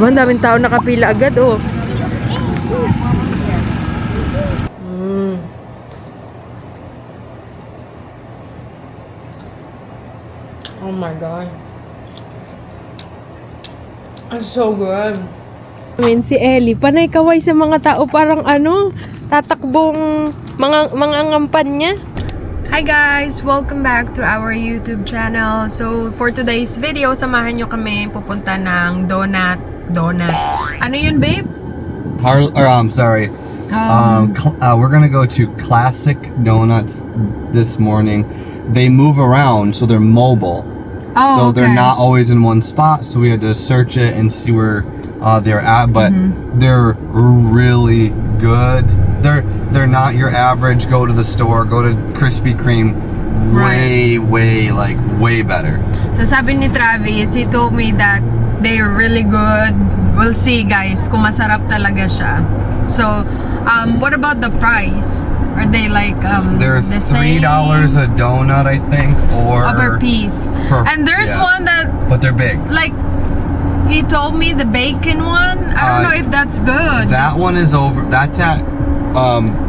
Diba, ang daming tao nakapila agad, oh. Oh my God. It's so good. Si Ellie, panay kaway sa mga tao, parang ano, tatakbong mga ngampan niya. Hi guys! Welcome back to our YouTube channel. So, for today's video, samahan nyo kami pupunta ng donut. Ano yun, babe? Sorry. We're gonna go to Classic Donuts this morning. They move around, so they're mobile. So they're not always in one spot, so we had to search it and see where they're at, but they're really good. They're not your average go to the store, go to Krispy Kreme. Way better. So sabi ni Travis, he told me that they're really good. We'll see guys kung masarap talaga siya. So what about the price? Are they like they're the $3 same? a donut, I think, or per piece. And there's one that, but they're big. like, he told me the bacon one. I don't know if that's good. That one is over. That's at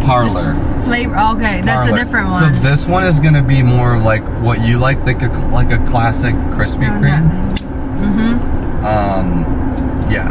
Parlor. Flavor. Okay, that's Parlor. a different one. So this one is gonna be more like what you like a classic Krispy Kreme. Yeah,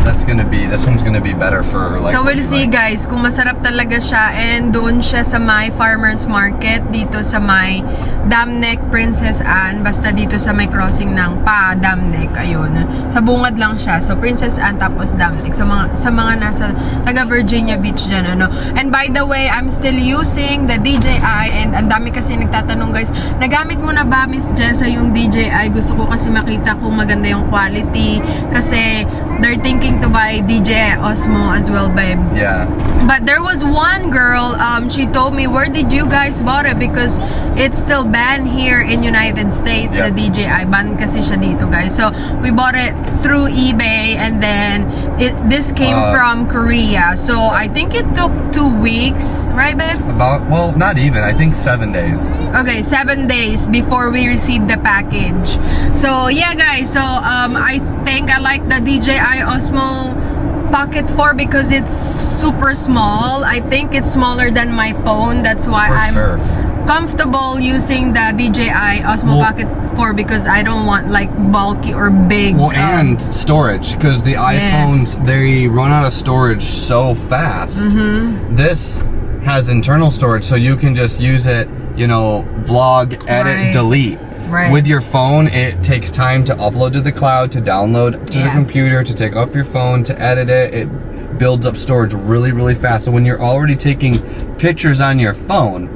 that's gonna be, this one's gonna be better for like. So we'll see guys kung masarap talaga siya, and doon siya sa may farmers market dito sa may Dam Neck, Princess Anne, basta dito sa may crossing ng Dam Neck, ayun. Sa bungad lang siya. So Princess Anne tapos Dam Neck sa mga nasa taga Virginia Beach diyan, ano. And by the way, I'm still using the DJI, and ang dami kasi nagtatanong guys, nagamit mo na ba Miss Jessa yung DJI? Gusto ko kasi makita kung maganda yung quality kasi they're thinking to buy DJI Osmo as well, babe. Yeah. But there was one girl, she told me, where did you guys bought it? Because it's still banned here in United States, the DJI. Banned kasi siya dito, guys. So, we bought it through eBay, and then this came from Korea. So, I think it took 2 weeks, right, babe? Well, not even. I think 7 days. Okay, 7 days before we received the package. So, yeah, guys. So, I think I like the DJI Osmo Pocket 4 because it's super small. I think it's smaller than my phone. That's why I'm comfortable using the DJI Osmo Pocket 4 because I don't want like bulky or big. Well, and storage, because the iPhones, they run out of storage so fast. This has internal storage, so you can just use it, you know, vlog, edit, delete. With your phone, it takes time to upload to the cloud, to download to the computer, to take off your phone, to edit it. It builds up storage really, really fast. So when you're already taking pictures on your phone,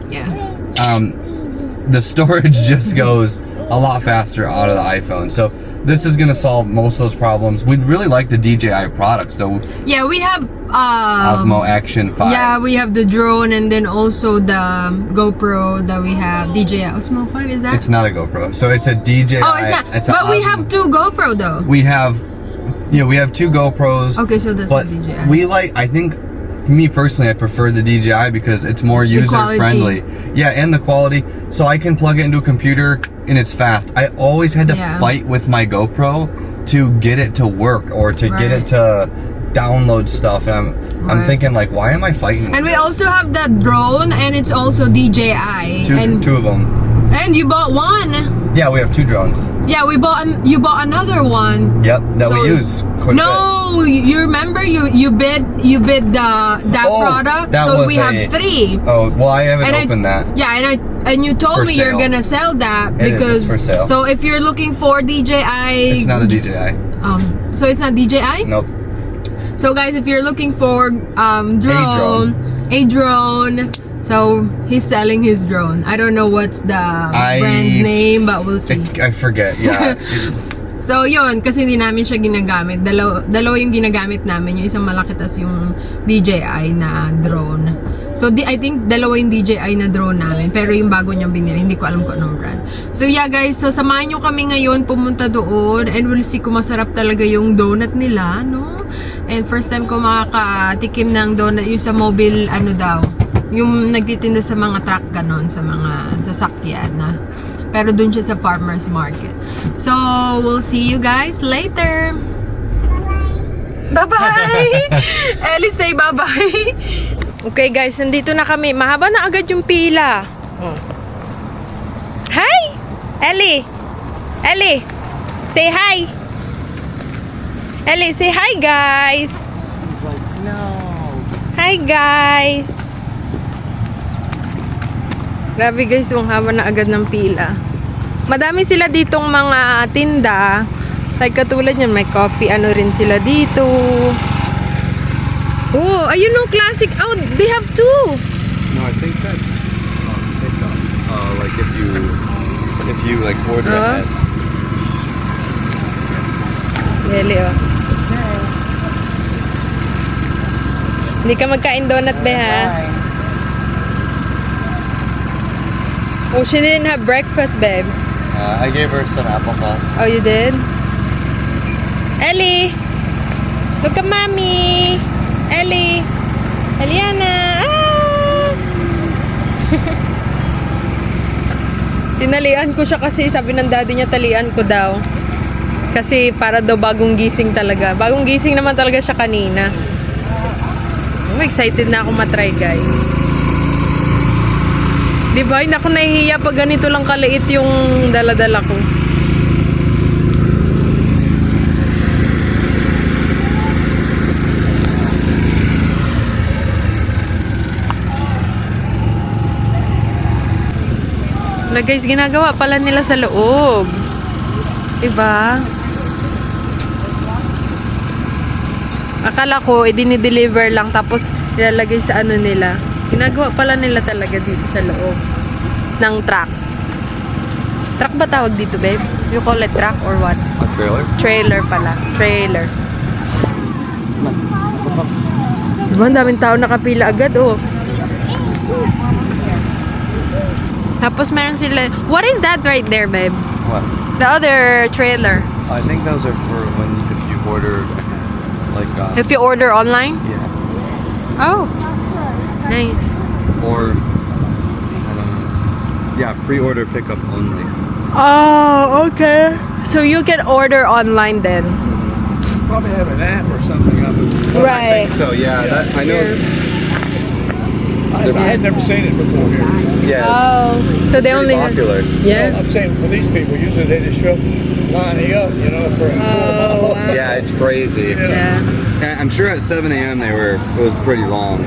the storage just goes a lot faster out of the iPhone. So this is gonna solve most of those problems. We really like the DJI products though. Yeah, we have Osmo Action 5. Yeah, we have the drone, and then also the GoPro that we have. DJI Osmo 5, is that? It's not a GoPro. So it's a DJI. Oh, it's not. But we have 2 GoPro though. We have 2 GoPros. Okay, so that's the DJI. We like, I think, me personally, I prefer the DJI because it's more user friendly. Yeah, and the quality. So I can plug it into a computer and it's fast. I always had to fight with my GoPro to get it to work or to get it to download stuff. And I'm thinking like, why am I fighting? And we also have the drone, and it's also DJI. Two of them. And you bought one. Yeah, we have 2 drones. Yeah, you bought another one. Yep, that we use. No, you remember you bid that product. So we have 3. Oh, well, I haven't opened that. Yeah, and you told me you're gonna sell that because. It's for sale. So if you're looking for DJI, it's not a DJI. So it's not DJI. Nope. So guys, if you're looking for a drone. So he's selling his drone. I don't know what's the brand name, but we'll see. I forget. Yeah. So yun, kasi hindi namin siya ginagamit. Dalawa yung ginagamit namin. Yung isang malaki, tas yung DJI na drone. So I think dalawa yung DJI na drone namin. Pero yung bago niyang binili, hindi ko alam kung anong brand. So yeah guys, so samahan nyo kami ngayon pumunta doon. And we'll see kung masarap talaga yung donut nila, no? And first time ko makakatikim ng donut yung sa mobile, ano daw, yung nagtitinda sa mga truck ganon, sa mga sasakyan na. Pero dun siya sa farmers market. So, we'll see you guys later. Bye-bye! Ellie, say bye-bye! Okay guys, nandito na kami. Mahaba na agad yung pila. Hi! Ellie! Ellie! Say hi! Ellie, say hi guys! No. Hi guys! Grabe guys, ang haba na agad ng pila. Madami sila ditong mga tinda. Like katulad yan, may coffee, ano rin sila dito. Oh, ayun yung classic. Oh, they have two. No, I think that's pickup. Like if you like order ahead. Lele, oh. Hindi ka magkain donut, be, ha? Oh, she didn't have breakfast, babe. I gave her some applesauce. Oh, you did? Ellie! Look at mommy! Ellie! Eliana! Ah! Tinalian ko siya kasi sabi ng daddy niya talian ko daw. Kasi para daw bagong gising talaga. Bagong gising naman talaga siya kanina. Oh, excited na ako matry, guys. Diba? Hindi ako nahihiya pag ganito lang kaliit yung dala-dala ko. Na guys, ginagawa pala nila sa loob. Diba? Akala ko, dinideliver lang tapos ilalagay sa ano nila. Ginagawa pala nila talaga dito sa loob ng truck. Truck ba tawag dito, babe? You call it truck or what? A trailer? Trailer pala. Trailer. Diba, ang daming tao nakapila agad, oh. Tapos meron sila, what is that right there, babe? What? The other trailer. I think those are for when if you order like If you order online? yeah. Oh. Nice. Or I don't know. Yeah, pre-order pickup only. Oh, okay. So you can order online then? Probably have an app or something of it. Right. So yeah, that, I know. I had never seen it before here. Yeah. Oh. So they only have... popular. Yeah? I'm saying for these people, usually they just show up lining up, you know, for a Oh, wow. Yeah, it's crazy. Yeah. I'm sure at 7 a.m. it was pretty long.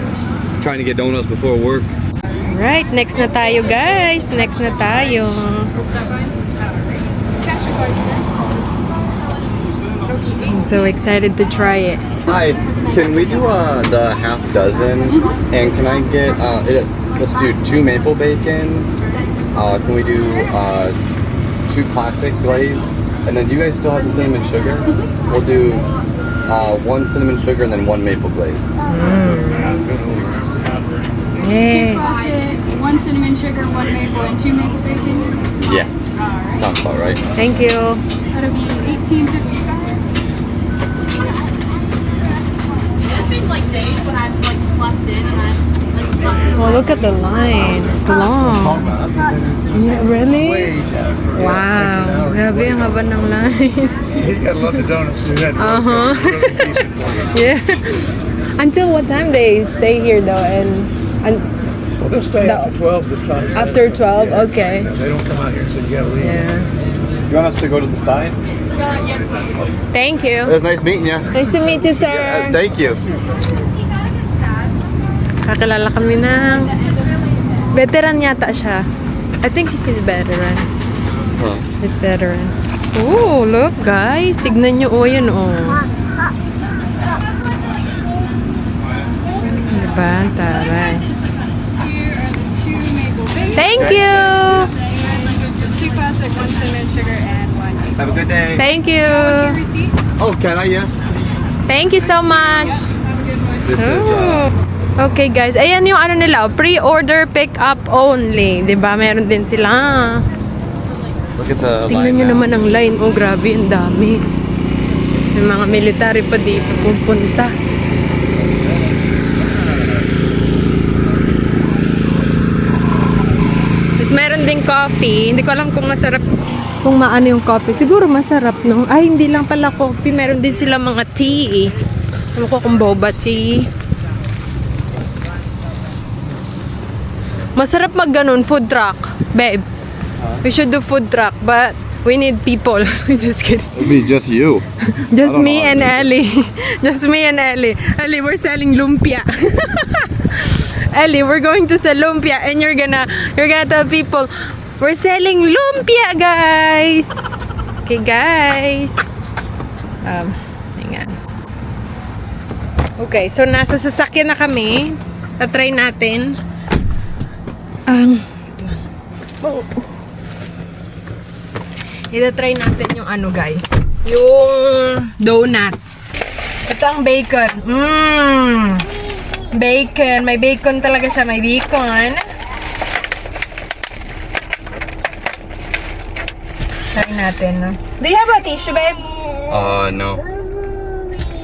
Trying to get donuts before work. Right, next na tayo, guys. Next na tayo. I'm so excited to try it. Hi, can we do the half dozen? And can I get let's do 2 maple bacon. Can we do 2 classic glazed? And then do you guys still have the cinnamon sugar? We'll do 1 cinnamon sugar and then 1 maple glazed. Yeah. Classic, 1 cinnamon sugar, 1 maple, and 2 maple bacon. Yes. Sounds about right. Thank you. That'll be $18.55. There's been like days when I've like slept in and I've like slept in. Oh, look at the line. It's long. Yeah, really? Wow. Grabe ang haba ng line. He's got to love the donuts. So that Uh-huh. really decent for you. Yeah. Until what time they stay here though? And Well, they'll stay No. after 12 to try to set After it. 12? Yeah. Okay. No, they don't come out here and say, you got to leave. yeah. You want us to go to the side? Yes, please. Thank you. It was nice meeting you. Nice to meet you, sir. Thank you. Kakilala kami ng veteran yata siya. I think he's veteran. Huh. He's veteran. Oh, look guys. Tignan nyo. Oh, yun oh. Diba? Taray. Here are the 2 maple bacon. Thank you! And then there's the 2 classic, 1 cinnamon sugar, and 1 maple. Have a good day. Thank you! Your receipt? Oh, can I? Yes. Thank you so much! Have a good one. This is Oh. Okay guys, ayan yung ano nila, pre-order pick up only. 'Di ba? Meron din sila. look at the Tingnan line nyo now. naman ang line. Oh, grabe, ang dami. May mga military pa dito pupunta. Tapos meron ding coffee. Hindi ko alam kung masarap, kung maano yung coffee. Siguro masarap, no? Ay, hindi lang pala coffee. Meron din sila mga tea. Ano ko kung boba tea. Masarap mag ganun, food truck. Babe, we should do food truck, but we need people. Just kidding. It'd be just you. Just me and Ellie. Just me and Ellie. Ellie, we're selling lumpia. Ellie, we're going to sell lumpia and you're gonna tell people, we're selling lumpia, guys. Okay, guys. Hang on. Okay, so nasa sasakyan na kami. Tatry natin. Ita-try natin yung ano, guys. Yung donut. Ito ang bacon. Bacon. May bacon talaga siya. May bacon. Try natin, no? Do you have a tissue, babe? No.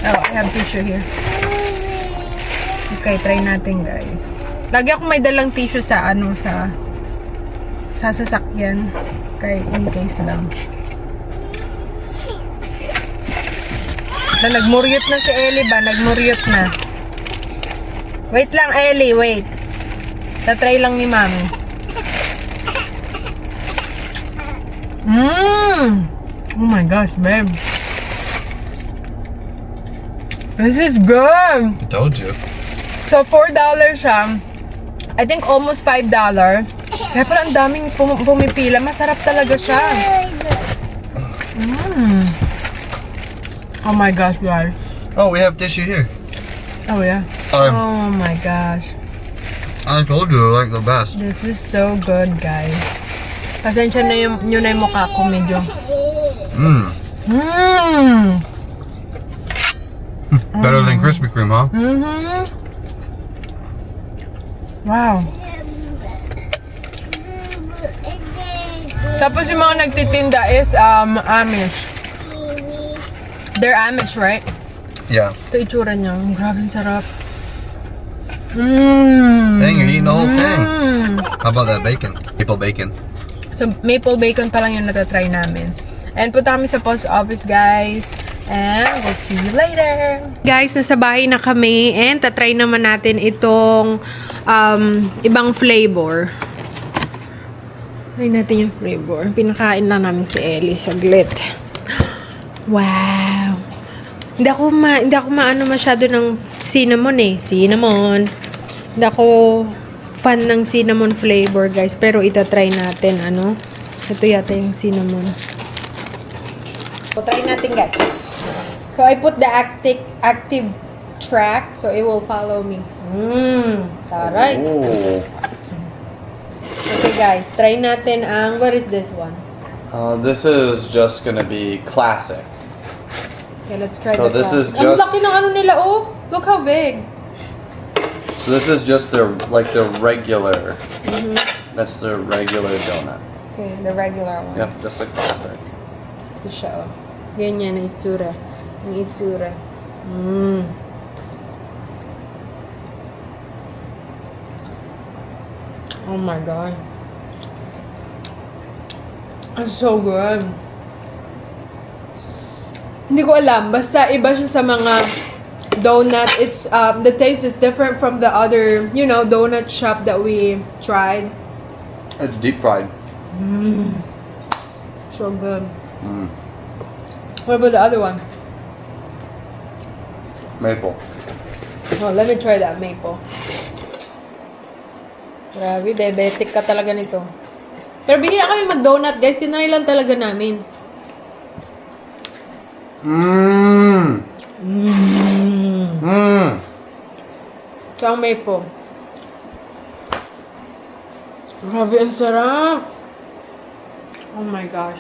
Oh, I have tissue here. Okay, try natin, guys. Lagi ako may dalang tissue sa ano, sa sasakyan. Okay, in case lang. Nagmuryot na si Ellie ba? Nagmuryot na. Wait lang, Ellie, wait. Tatry lang ni Mami. Oh my gosh, babe. This is good. I told you. So, $4 siya. I think almost $5. Kaya pala ang daming pumipila. Masarap talaga siya. Oh my gosh, guys. Oh, we have tissue here. Oh, yeah. Oh my gosh. I told you I like the best. This is so good, guys. Pasensya na yun na yung mukha ko medyo. Better than Krispy Kreme, huh? Wow. Tapos yung mga nagtitinda is Amish. They're Amish, right? Yeah. Ito itsura niya. Grabe sarap. Dang, you're eating the whole thing. How about that bacon? Maple bacon. So, maple bacon pa lang yung natatry namin. And punta kami sa post office, guys. And we'll see you later. Guys, nasa bahay na kami. And tatry naman natin itong ibang flavor. Try natin yung flavor. Pinakain lang namin si Ellie saglit. Wow! Hindi ako maano masyado ng cinnamon eh. Cinnamon. Hindi ako fan ng cinnamon flavor, guys. Pero itatry natin, ano. Ito yata yung cinnamon. So, try natin, guys. So, I put the active track. So, it will follow me. Taray. Oh. Okay, guys. Try natin ang, what is this one? This is just gonna be classic. Okay, let's try So the this is classic. Ang just- laki ng ano nila, oh. Look how big. So this is just the regular. That's the regular donut. Okay, the regular one. Yep, just a classic. Ito siya, oh. Ganyan ang itsura. Ang itsura. Oh my God. It's so good. Hindi ko alam. Basta iba siya sa mga donut. It's, the taste is different from the other, you know, donut shop that we tried. It's deep fried. So good. What about the other one? Maple. Oh, let me try that maple. Grabe, diabetic ka talaga nito. Pero bihira kami mag-donut, guys. Tinry lang talaga namin. Ito ang maple. Grabe, ang sarap. Oh my gosh.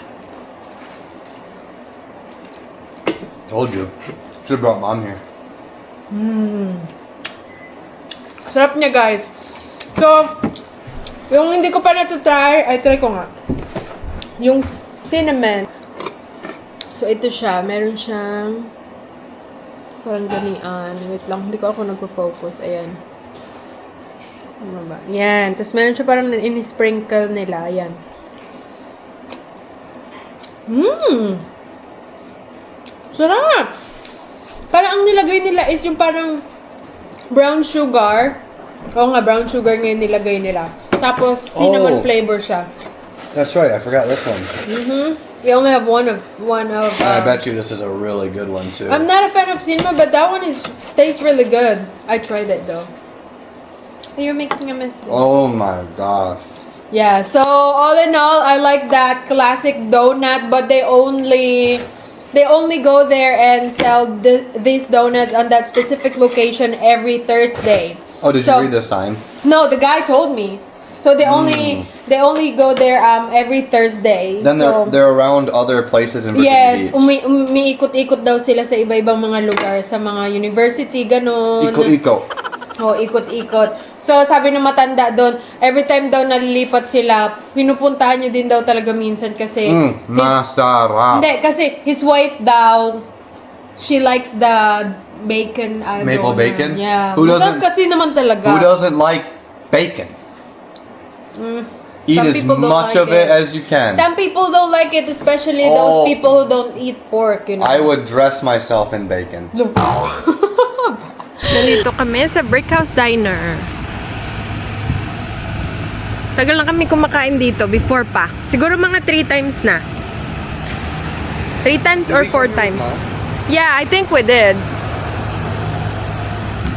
Told you. Should have brought mom here. Sarap niya, guys. So, yung hindi ko pa natutry, ay try ko nga. Yung cinnamon. So, ito siya. Meron siyang parang ganian. Wait lang. Hindi ko ako nagpo-focus. Ayan. Ano ba? Yan. Tapos, meron siya parang in-sprinkle nila. Ayan. Sarap! Parang ang nilagay nila is yung parang brown sugar. Oo nga, brown sugar nga yung nilagay nila. Tapos, cinnamon flavor siya. That's right. I forgot this one. We only have one of. I bet you this is a really good one too. I'm not a fan of cinnamon, but that one tastes really good. I tried it though. You're making a mess. Oh my gosh. Yeah. So all in all, I like that classic donut, but they only go there and sell these donuts on that specific location every Thursday. Oh, did you read the sign? No, the guy told me. So they only go there every Thursday. Then they're around other places in Virginia Yes, Beach. umiikot-ikot daw sila sa iba-ibang mga lugar, sa mga university, ganun. Iko-iko. Oh, ikot-ikot. So, sabi ng matanda doon, every time daw nalilipat sila, pinupuntahan niyo din daw talaga minsan kasi... Masarap. Hindi, kasi his wife daw, she likes the bacon. Maple donut. bacon? Yeah. Who Masarap doesn't- kasi naman talaga. Who doesn't like bacon? Eat Some as people don't much like of it it. as you can. Some people don't like it, especially Oh. those people who don't eat pork, you know. I would dress myself in bacon. Nandito kami sa Brickhouse Diner. Tagal na kami kumakain dito, before pa. Siguro mga 3 times na. 3 times or 4 times. Yeah, I think we did.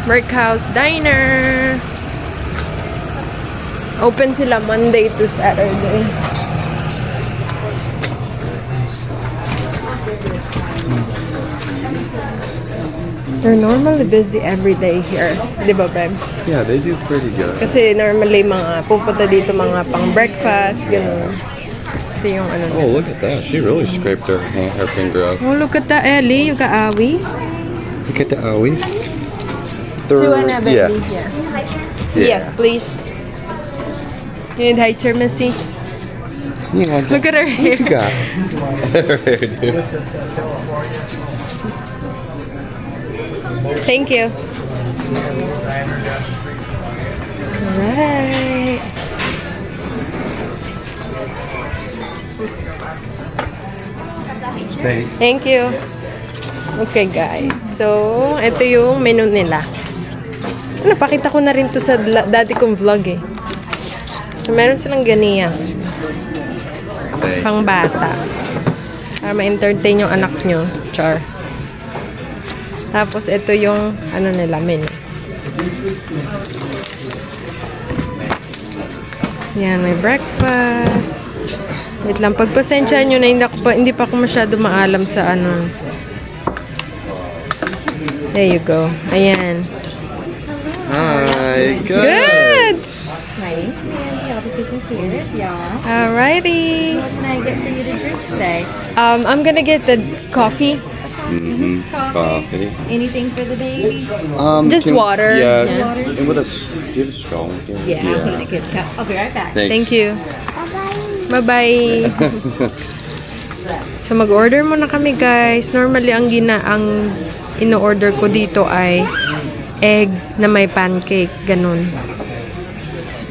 Brickhouse Diner. Open sila Monday to Saturday. They're normally busy every day here. Di ba, babe? Yeah, they do pretty good. Kasi normally mga pupunta dito mga pang breakfast, gano'n. Ito yung ano. Oh, look at that. She really scraped her finger up. Oh, look at the Ellie, yung kaawi. Look at the always. Yeah. Yeah. Yes, please. You need high chair, Missy. Look at her hair. got? Her hair, dude. Thank you. Alright. Thanks. Thank you. Okay, guys. So, ito yung menu nila. Napakita ko na rin to sa dati kong vlog eh. So, meron silang ganiya. Pang bata. Para ma-entertain yung anak nyo. Char. Tapos, ito yung ano nila, menu. Yan, may breakfast. Wait lang, pagpasensyahan nyo na hindi pa ako masyado maalam sa ano. There you go. Ayan. Hi. Good! My name's Mandy. I'll be taking care of y'all. Alrighty. What can I get for you to drink today? I'm gonna get the coffee. Coffee. Anything for the baby? Just water. Yeah. Yeah. Water? And with a, do you have a straw? Yeah, I'll put it in a kid's cup. I'll be right back. Thanks. Thank you. Bye-bye. So mag-order muna kami, guys. Normally ang ino-order ko dito ay egg na may pancake, ganun.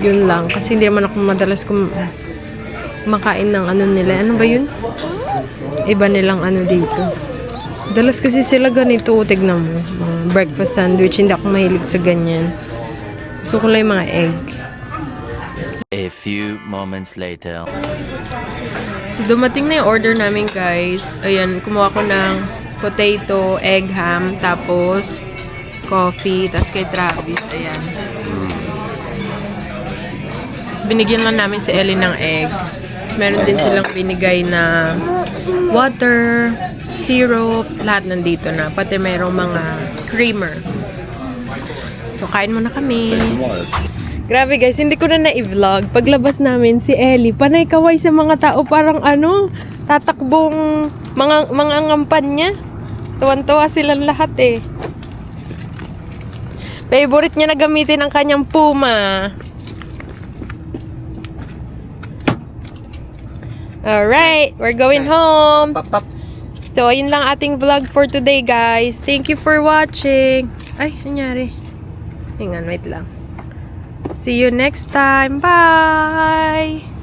Yun lang kasi hindi naman ako madalas kumakain ng ano nila. Ano ba yun? Iba nilang ano dito. Dalas kasi sila ganito, tignan mo. Mga breakfast sandwich, hindi ako mahilig sa ganyan. Gusto ko lang yung mga egg. A few moments later. So, dumating na yung order namin, guys. Ayan, kumuha ko ng potato, egg, ham, tapos coffee, tapos kay Travis, ayan. Tapos binigyan lang namin si Ellie ng egg. Tapos meron din silang binigay na water, syrup, lahat nandito na. Pati merong mga creamer. So, kain muna kami. Grabe guys, hindi ko na i-vlog. Paglabas namin si Ellie, panay kaway sa mga tao, parang ano, tatakbong mga ngampan niya. Tuwan-tuwa silang lahat eh. Favorite niya na gamitin ang kanyang Puma. Alright, we're going home. So, ayun lang ating vlog for today, guys. Thank you for watching. Ay, nangyari. Hang on, wait lang. See you next time. Bye!